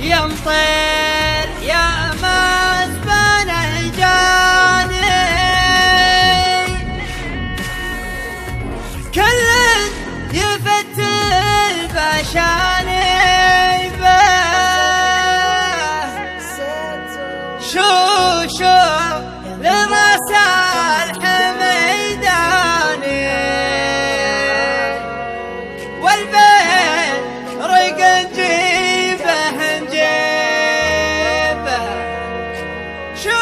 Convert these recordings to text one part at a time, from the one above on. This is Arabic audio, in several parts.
يا مطير يا مسبن الجاني كل يفتل بشاني شو لراس الحميداني والبين ريق نجيبه شو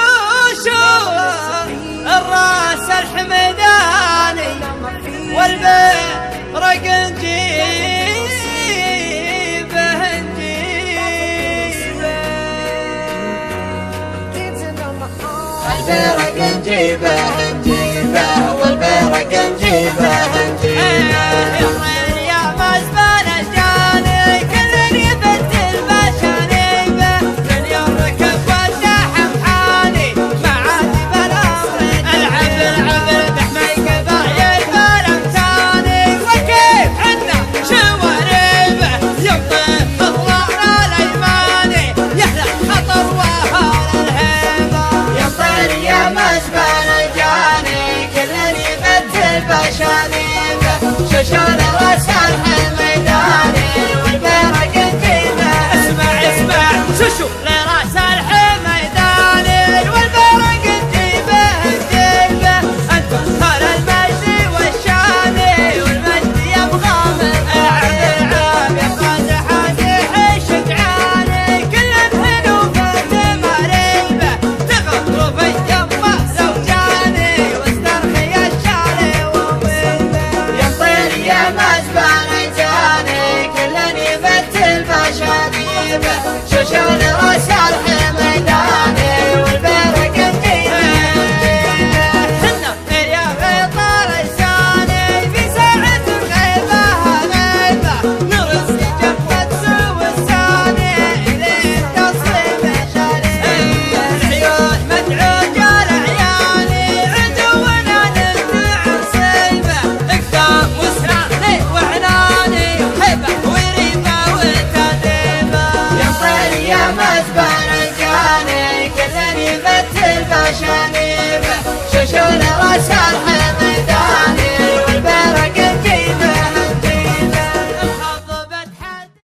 الراس الحميداني والبين ريق نجيبه البرق نجيبه والبرق نجيبه يا مسبن الجاني كل يفتل بشانيبه من يوم ركب والدحم حاني معادي بالامر العب دحمي قبايل بالامتاني وكيف عنا شواربه يمطر اضرارنا الايماني يحلى خطر وهال الهيبه يمطر يا مسبن الجاني كل يفتل بشانيبه شوشون راس الحميداني والبرق نجيبه اسمع شوشو لراس الحميداني والبرق نجيبه انتم طال المجد والشاني والمجد يبغى من العاب يبغى زحازيح الشجعاني كل بحلو مريبه تغطرب الجمه زوجاني واسترخي الشاري وميبه يمطر يا مسبن الجاني كل يفتل بشانيبه شوشون راس الحميداني والبرق نجيبه حنا يا غيطار لساني في ساعة الغيبة غيبة نرس جفة سوى الساني إلين تصيب شاري العيون مدعوجة لعياني عدونا نمنع صيبة اقدام وسراني وعناني هيبة وريبة وتدريبة يمطر يا مسبن الجاني كل يفتل بشانيبه شوشون